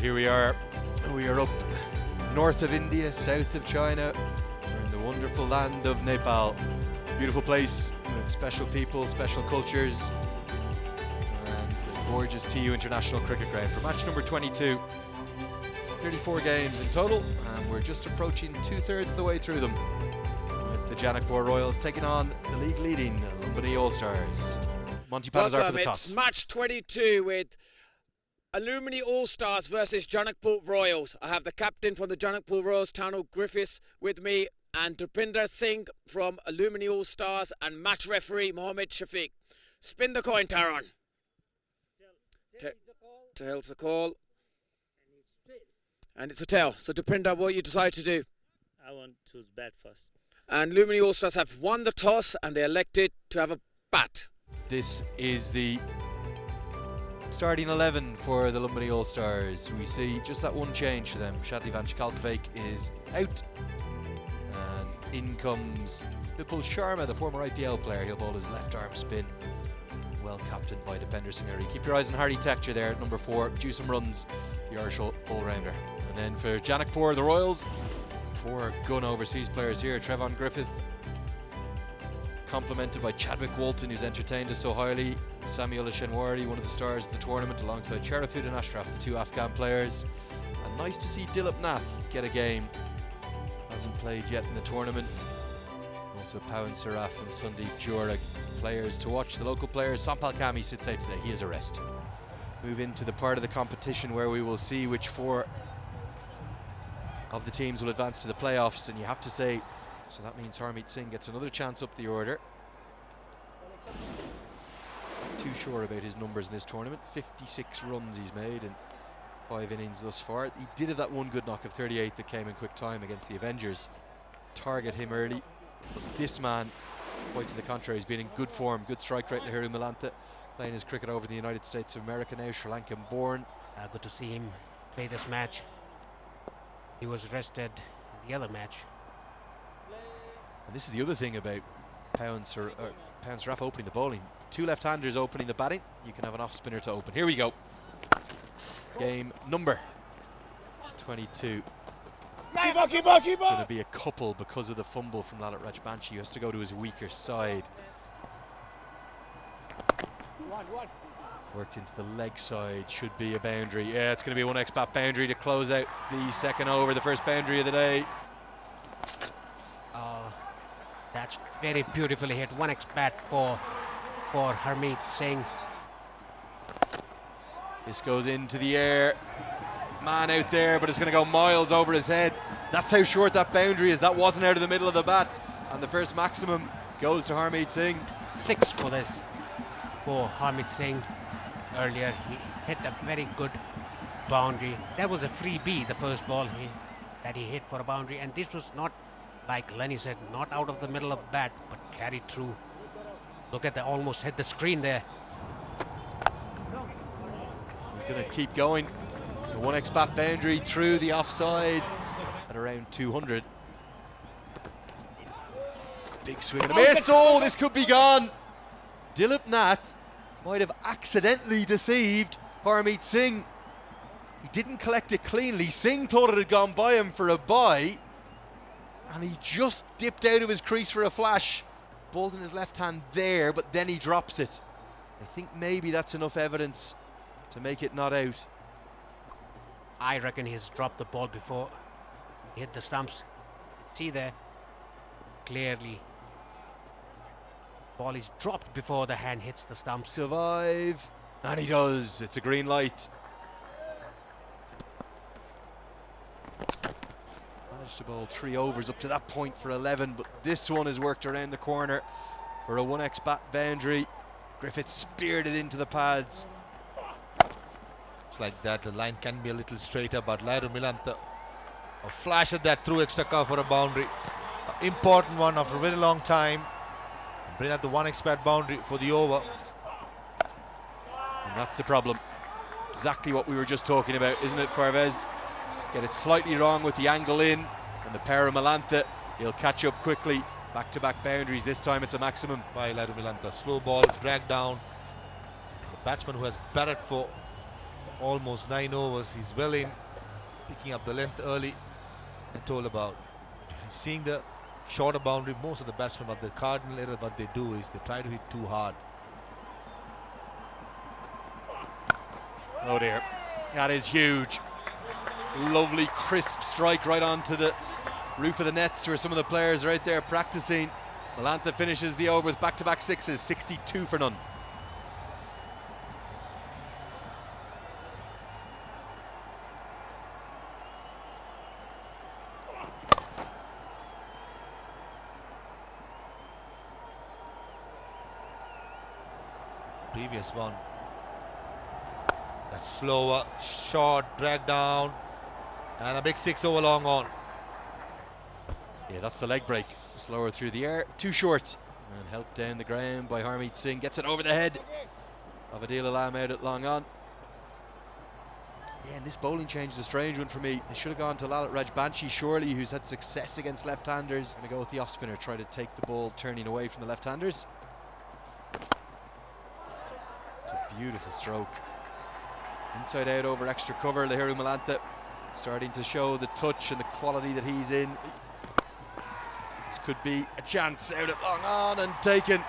here we are. We are up north of India, south of China. We're in the wonderful land of Nepal. Beautiful place with special people, special cultures, and a gorgeous TU International Cricket Ground for match number 22. 34 games in total, and we're just approaching 2/3 of the way through them, with the Janakpur Royals taking on the league leading Lumbini All-Stars. Monty Patazar for the toss. It's match 22 with Lumbini All-Stars versus Janakpur Royals. I have the captain from the Janakpur Royals, Tanu Griffiths, with me, and Dupinder Singh from Lumbini All-Stars, and match referee Mohammed Shafiq. Spin the coin, Taran. Tail's the call. And it's a tail. So Dupinder, what you decide to do? I want to bat first. And Lumbini All-Stars have won the toss and they elected to have a bat. This is the starting 11 for the Lumbini All-Stars. We see just that one change for them. Shadley van Schalkwijk is out, and in comes Vipul Sharma, the former IPL player. He'll bowl his left arm spin, well captained by Dupinder Singh. Keep your eyes on Harry Tector there at number 4, due some runs, the Irish all-rounder. And then for Janakpur, the Royals, 4 gun overseas players here. Trevon Griffith, complemented by Chadwick Walton, who's entertained us so highly. Samuel Shenwari, one of the stars of the tournament, alongside Sharafud and Ashraf, the 2 Afghan players. And nice to see Dilip Nath get a game. Hasn't played yet in the tournament. Also Pawan Saraf and Sundeep Jura, players to watch. The local players, Sampal Kami sits out today, he has a rest. Move into the part of the competition where we will see which 4 of the teams will advance to the playoffs, and you have to say, so that means Harmeet Singh gets another chance up the order. Not too sure about his numbers in this tournament. 56 runs he's made in 5 innings thus far. He did have that one good knock of 38 that came in quick time against the Avengers. Target him early, but this man, quite to the contrary, has been in good form. Good strike rate, Nehru Milanta, playing his cricket over in the United States of America now, Sri Lankan born. Good to see him play this match. He was rested in the other match. And this is the other thing about Pawan Saraf opening the bowling. 2 left-handers opening the batting. You can have an off-spinner to open. Here we go. Game number 22. Going to be a couple because of the fumble from Lalit Rajbanshi. He has to go to his weaker side. Worked into the leg side, should be a boundary. Yeah, it's going to be one x-bat boundary to close out the second over, the first boundary of the day. That's very beautifully hit. 1 x-bat for Harmeet Singh. This goes into the air. Man out there, but it's going to go miles over his head. That's how short that boundary is. That wasn't out of the middle of the bat. And the first maximum goes to Harmeet Singh. 6 for this for Harmeet Singh. Earlier he hit a very good boundary. That was a freebie, the first ball that he hit for a boundary, and this was not, like Lenny said, not out of the middle of bat, but carried through. Look at that, almost hit the screen there. He's going to keep going. The 1 x-bat boundary through the offside at around 200. Big swing and a miss. Oh, this could be gone. Dilip Nath might have accidentally deceived Harmeet Singh. He didn't collect it cleanly. Singh thought it had gone by him for a bye, and he just dipped out of his crease for a flash. Ball's in his left hand there, but then he drops it. I think maybe that's enough evidence to make it not out. I reckon he's dropped the ball before he hit the stumps. See there, clearly. Ball is dropped before the hand hits the stump. Survive, and he does. It's a green light. Managed to bowl 3 overs up to that point for 11, but this one has worked around the corner for a 1 x-bat boundary. Griffith speared it into the pads. It's like that, the line can be a little straighter, but Nehru Milanta, a flash at that through extra cover for a boundary. Important one after a very long time. Bring out the 1 x-bat boundary for the over. And that's the problem. Exactly what we were just talking about, isn't it, Farvez? Get it slightly wrong with the angle in, and the pair of Milanta, he'll catch up quickly. Back-to-back boundaries, this time it's a maximum. By Nehru Milanta, slow ball, drag down. The batsman who has batted for almost 9 overs. He's well in, picking up the length early. I told about seeing the shorter boundary. Most of the batsmen, but the cardinal error what they do is they try to hit too hard. Oh dear, that is huge. Lovely crisp strike right onto the roof of the nets where some of the players are out there practicing. Malanta finishes the over with back-to-back sixes, 62 for none. Previous one. A slower, short, drag down, and a big 6 over long on. Yeah, that's the leg break. Slower through the air, too short. And helped down the ground by Harmeet Singh. Gets it over the head of Adil Alam out at long on. Yeah, and this bowling change is a strange one for me. They should have gone to Lalit Rajbanshi, surely, who's had success against left-handers. Going to go with the off-spinner, try to take the ball turning away from the left-handers. It's a beautiful stroke. Inside out over extra cover, Lahiru Malanta starting to show the touch and the quality that he's in. This could be a chance out at long on and taken.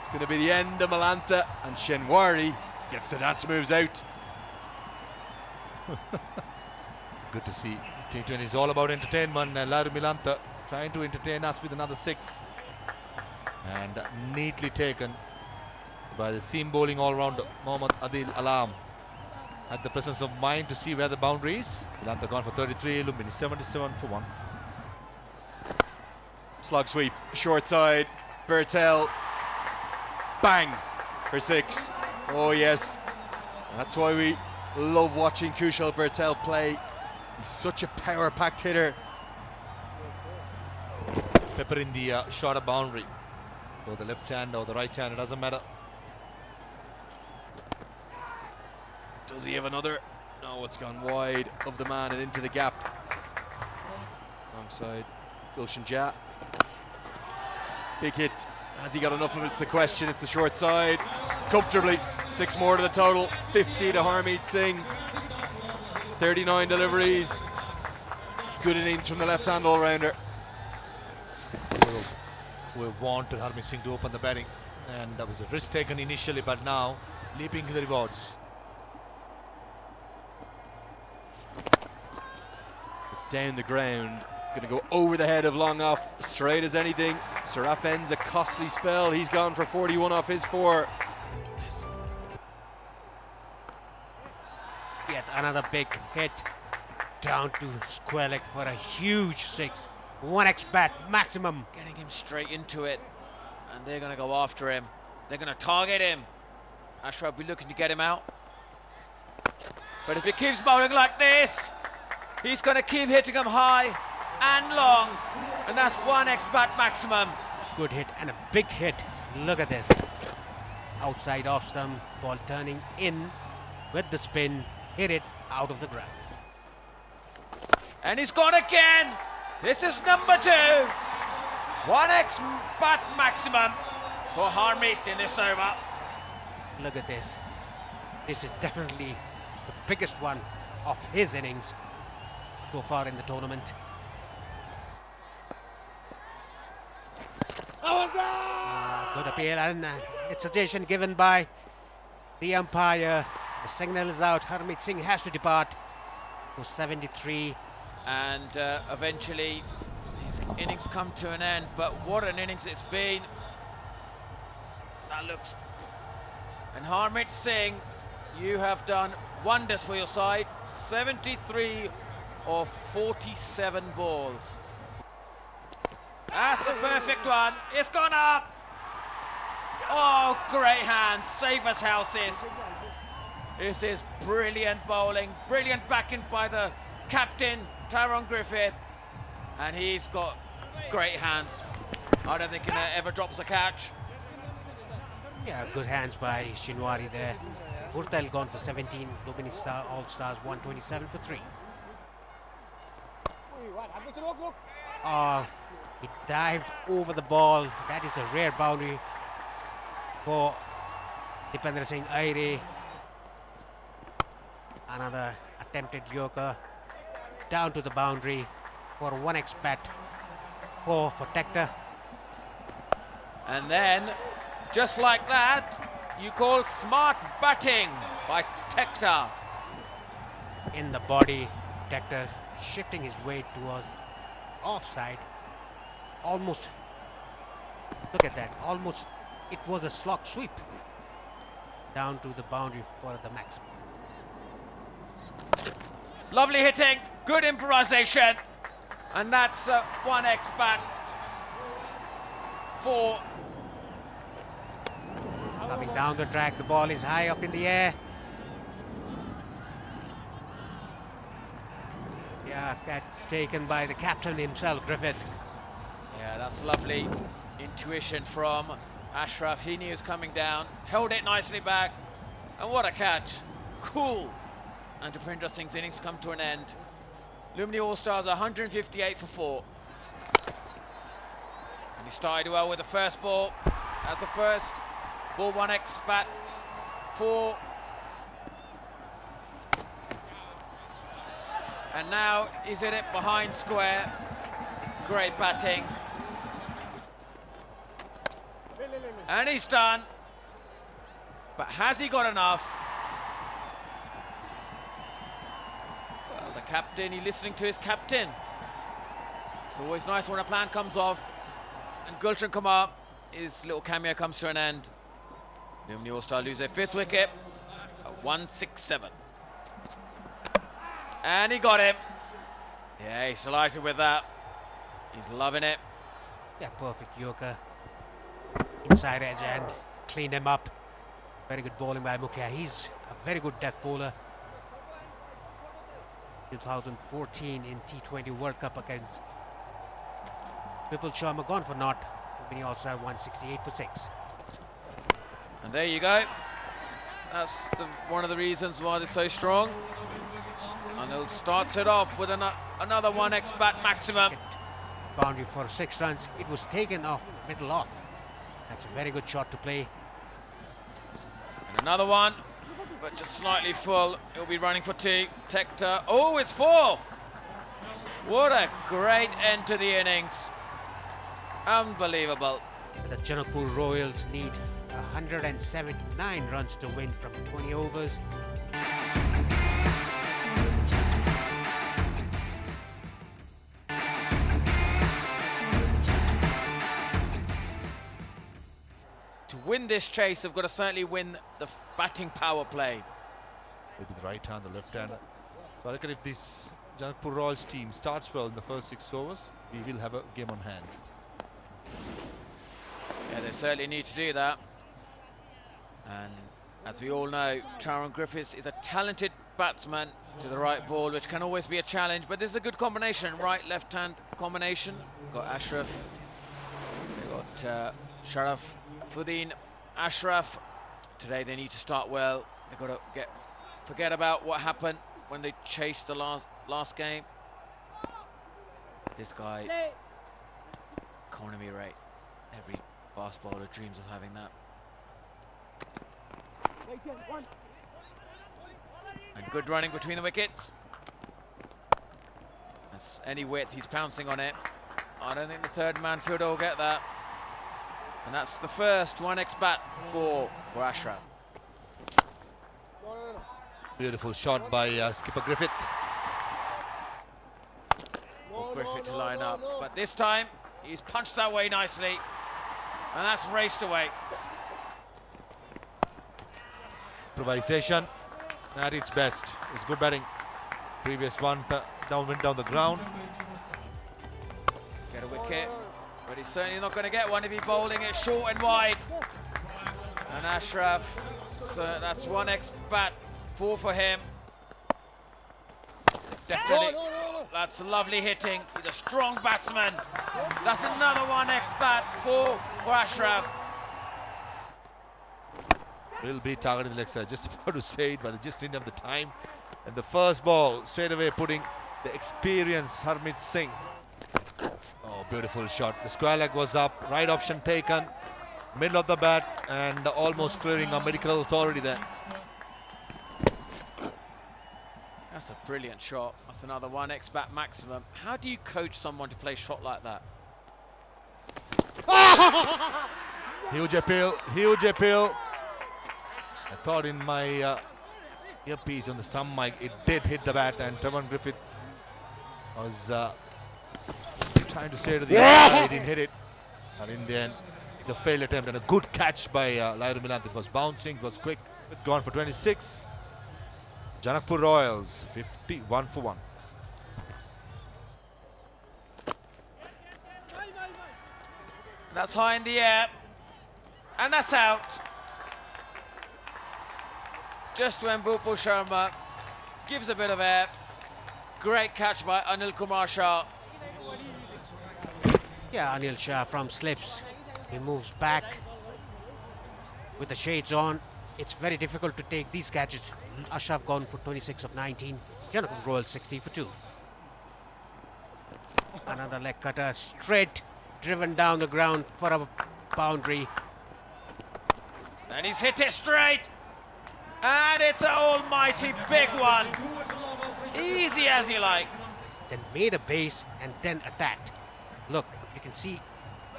It's going to be the end of Malanta, and Shenwari gets the dance moves out. Good to see. T20 is all about entertainment, and Lahiru Malanta trying to entertain us with another 6. And neatly taken by the seam bowling all-rounder Mohammad Adil Alam. Had the presence of mind to see where the boundary is. Malanta gone for 33, Lumbini 77 for 1. Slog sweep, short side, Bertel, bang for 6. Oh yes, that's why we love watching Kushal Bertel play. He's such a power-packed hitter. Pepper in the shorter boundary, or the left hand or the right hand, it doesn't matter. Does he have another? No, it's gone wide of the man and into the gap. Wrong side, Gulshan Jha. Big hit. Has he got enough of it? It's the question. It's the short side. Comfortably. 6 more to the total. 50 to Harmeet Singh. 39 deliveries. Good innings from the left-hand all-rounder. We've wanted Harmeet Singh to open the batting, and that was a risk taken initially, but now leaping to the rewards. Down the ground. Going to go over the head of long off. Straight as anything. Saraf ends a costly spell. He's gone for 41 off his 4. Yet another big hit down to square leg for a huge 6. 1x bat maximum. Getting him straight into it, and they're going to go after him. They're going to target him. Ashraf will be looking to get him out. But if he keeps bowling like this, he's going to keep hitting him high and long, and that's 1x bat maximum. Good hit and a big hit. Look at this. Outside off stump, ball turning in with the spin, hit it out of the ground. And he's gone again. This is number 2. 1x bat maximum for Harmeet in this over. Look at this. This is definitely the biggest one of his innings so far in the tournament. Good appeal, and it's a suggestion given by the umpire. The signal is out. Harmeet Singh has to depart for 73. And eventually his innings come to an end, but what an innings it's been. That looks... And Harmeet Singh, you have done wonders for your side. 73 of 47 balls. That's a perfect one. It's gone up. Oh, great hands, save us houses. This is brilliant bowling, brilliant backing by the captain, Tyrone Griffith, and he's got great hands. I don't think he ever drops a catch. Yeah, good hands by Shinwari there. Urtal gone for 17, Lumbini star, All-Stars 127 for 3. Oh, he dived over the ball. That is a rare boundary for Dipendra Singh Aire. Another attempted Yorker down to the boundary for 1x bat for protector. And then, just like that, you call smart batting by Tector. In the body, protector shifting his weight towards offside. Almost, look at that, almost it was a slog sweep down to the boundary for the maximum. Lovely hitting, good improvisation, and that's 1x bat for. Coming down the track, the ball is high up in the air. Yeah, catch taken by the captain himself, Griffith. Yeah, that's lovely intuition from Ashraf. He knew he was coming down, held it nicely back, and what a catch. Cool. And Deepinder Singh's innings come to an end. Lumbini All-Stars 158 for 4. And he started well with the first ball. That's the first ball, 1x bat 4. And now he's in it behind square. Great batting. And he's done. But has he got enough? Well, the captain, he's listening to his captain. It's always nice when a plan comes off. And Gulshan Kumar, his little cameo comes to an end. Lumbini All-Star lose their 5th wicket at 167. And he got him. Yeah, he's delighted with that. He's loving it. Yeah, perfect Yorker. Inside edge and cleaned him up. Very good bowling by Mukhya. He's a very good death bowler. 2014 in T20 World Cup against Vipul Sharma, gone for naught. Lumbini also had 168 for 6. And there you go. That's one of the reasons why they're so strong. Arnold starts it off with another 1x bat maximum. Boundary for 6 runs. It was taken off, middle off. That's a very good shot to play. And another one, but just slightly full. He'll be running for 2. Tector. Oh, it's 4. What a great end to the innings. Unbelievable. The Janakpur Royals need 179 runs to win from 20 overs. To win this chase, they've got to certainly win the batting power play. Maybe the right hand, the left hand. So I reckon if this Janakpur Royals team starts well in the first 6 overs, we will have a game on hand. Yeah, they certainly need to do that. And as we all know, Taron Griffiths is a talented batsman to the right ball, which can always be a challenge, but this is a good combination, right left hand combination. Got Ashraf, they got Sharaf, Fudin, Ashraf. Today they need to start well. They've got to forget about what happened when they chased the last game. This guy, economy rate. Every fast bowler dreams of having that. And good running between the wickets. As any width, he's pouncing on it. I don't think the third man fielder will get that. And that's the first 1x bat for Ashraf. Beautiful shot by skipper Griffith. For Griffith to line up. But this time, he's punched that way nicely. And that's raced away. Improvisation at its best. It's good batting. Previous one went down the ground. Get a wicket. But he's certainly not going to get one if he's bowling it short and wide. And Ashraf, so that's 1x bat, 4 for him. Definitely, that's lovely hitting. He's a strong batsman. That's another 1x bat, 4 for Ashraf. Will be targeted the leg side. Just about to say it, but it just didn't have the time. And the first ball, straight away putting the experienced Harmeet Singh. Oh, beautiful shot. The square leg was up, right option taken, middle of the bat, and almost clearing a medical authority there. That's a brilliant shot. That's another 1x bat maximum. How do you coach someone to play a shot like that? Huge appeal, huge appeal. I thought in my earpiece on the stump mic, it did hit the bat, and Trevor Griffith was trying to say to the other, he didn't hit it. And in the end, it's a failed attempt and a good catch by Lyra Milan. It was bouncing, it was quick. It's gone for 26. Janakpur Royals, 51 for 1. That's high in the air. And that's out. Just when Bhupal Sharma gives a bit of air. Great catch by Anil Kumar Shah. Yeah, Anil Shah from slips. He moves back with the shades on. It's very difficult to take these catches. Ashraf gone for 26 of 19. Janakpur Royals 60 for 2. Another leg cutter, straight, driven down the ground for a boundary. And he's hit it straight. And it's an almighty big one. Easy as you like. Then made a base and then attacked. Look, you can see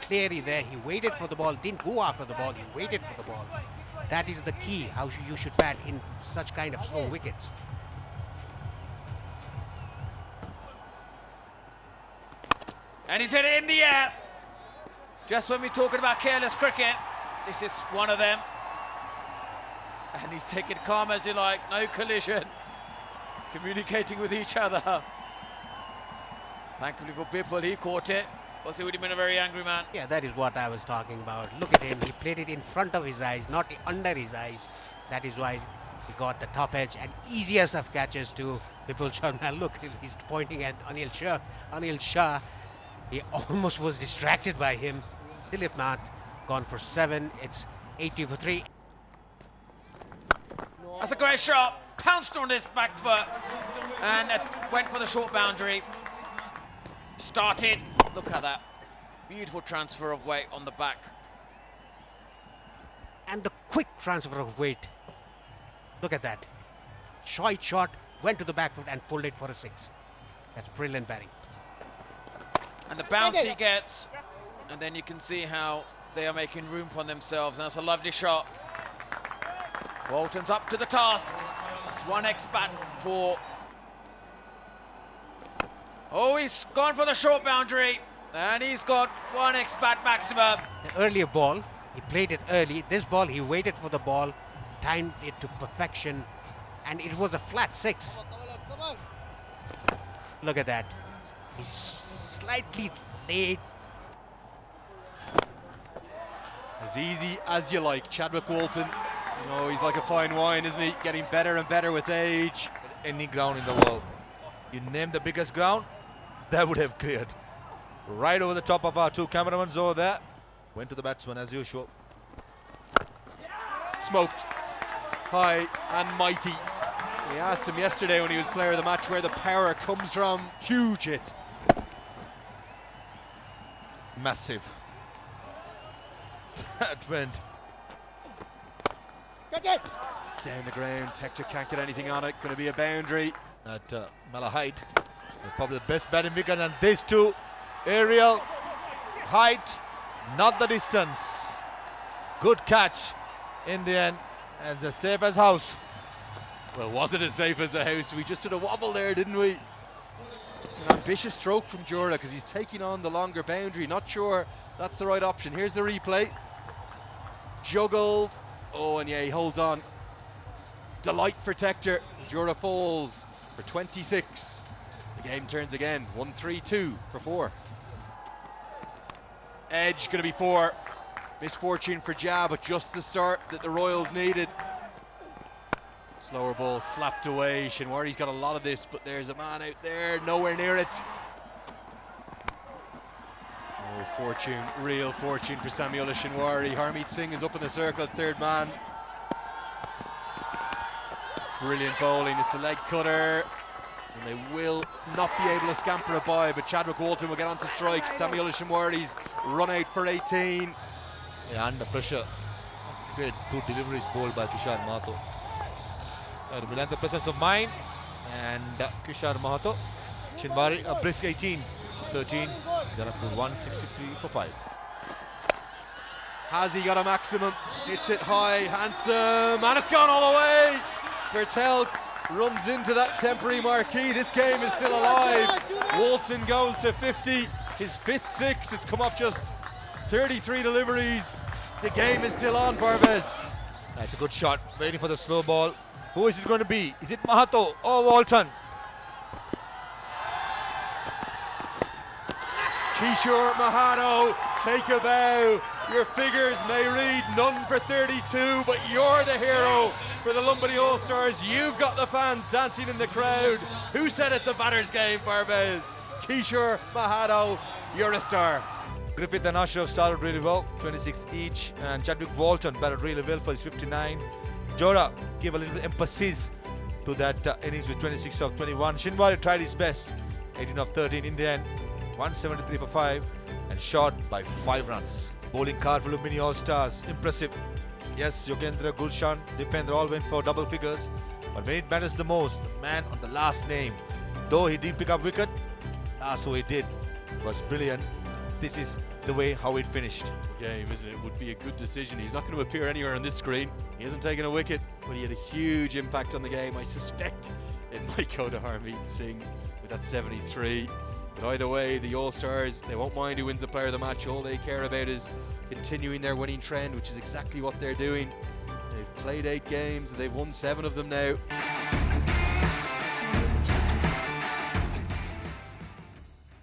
clearly there, he waited for the ball, didn't go after the ball, he waited for the ball. That is the key, how you should bat in such kind of slow wickets. And he's hit it in the air. Just when we're talking about careless cricket, this is one of them. And he's taking it calm as you like, no collision. Communicating with each other. Thankfully for Bipul, he caught it. Else he would have been a very angry man. Yeah, that is what I was talking about. Look at him, he played it in front of his eyes, not under his eyes. That is why he got the top edge and easiest of catches to Bipul Sharma. Look, he's pointing at Anil Shah. Anil Shah, he almost was distracted by him. Dilip Nath gone for 7. It's 80 for 3. That's a great shot. Pounced on his back foot and went for the short boundary. Started. Look at that. Beautiful transfer of weight on the back. And the quick transfer of weight. Look at that. Short shot, went to the back foot and pulled it for a 6. That's brilliant batting. And the bounce he gets. And then you can see how they are making room for themselves. And that's a lovely shot. Walton's up to the task. That's 1x bat for... Oh, he's gone for the short boundary. And he's got 1x bat maximum. The earlier ball, he played it early. This ball, he waited for the ball, timed it to perfection, and it was a flat 6. Look at that. He's slightly late. As easy as you like, Chadwick Walton. You know, he's like a fine wine, isn't he? Getting better and better with age. Any ground in the world. You name the biggest ground, that would have cleared. Right over the top of our two cameramans over there. Went to the batsman as usual. Smoked. High and mighty. We asked him yesterday when he was player of the match where the power comes from. Huge hit. Massive. That went. Down the ground. Tector can't get anything on it. Going to be a boundary. At Malahide. Probably the best batting wicket, and these two. Aerial. Height. Not the distance. Good catch in the end. And as safe as house. Well, was it as safe as a house? We just did a wobble there, didn't we? It's an ambitious stroke from Jura because he's taking on the longer boundary. Not sure that's the right option. Here's the replay. Juggled. Oh, and yeah, he holds on. Delight for Tector as Jura falls for 26. The game turns again. 1-3-2 for 4. Edge going to be 4. Misfortune for Ja, but just the start that the Royals needed. Slower ball slapped away. Shinwari's got a lot of this, but there's a man out there, nowhere near it. Oh, fortune, real fortune for Samuel Shinwari. Harmeet Singh is up in the circle at third man. Brilliant bowling, it's the leg cutter. And they will not be able to scamper it by, but Chadwick Walton will get onto strike. Samuel Shinwari's run out for 18. Yeah, under pressure. Great, 2 deliveries bowled by Kishore Mato. The presence of mind, and Kishar Mahato. Chinwari a brisk 18-13. Janakpur 163 for 5. Has he got a maximum? Hits it high, handsome, and it's gone all the way. Bertel runs into that temporary marquee. This game is still alive. Walton goes to 50, his 5th 6. It's come off just 33 deliveries. The game is still on, Barbez. That's a good shot. Waiting for the slow ball. Who is it going to be? Is it Mahato or Walton? Kishore Mahato, take a bow. Your figures may read none for 32, but you're the hero for the Lumbini All-Stars. You've got the fans dancing in the crowd. Who said it's a batter's game, Barbez? Kishore Mahato, you're a star. Griffith and Ashraf started really well, 26 each, and Chadwick Walton batted really well for his 59. Jora gave a little emphasis to that innings with 26 of 21. Chinwari tried his best, 18 of 13 in the end, 173 for 5, and shot by 5 runs. Bowling card for Lumbini All-Stars, impressive. Yes, Yogendra, Gulshan, Dipendra all went for double figures, but when it matters the most, the man on the last name, though he didn't pick up wicket, last over he did was brilliant. This is the way how it finished. Game, isn't it? Would be a good decision. He's not going to appear anywhere on this screen. He hasn't taken a wicket, but he had a huge impact on the game. I suspect it might go to Harmeet Singh with that 73. But either way, the All-Stars, they won't mind who wins the player of the match. All they care about is continuing their winning trend, which is exactly what they're doing. They've played 8 games and they've won 7 of them now.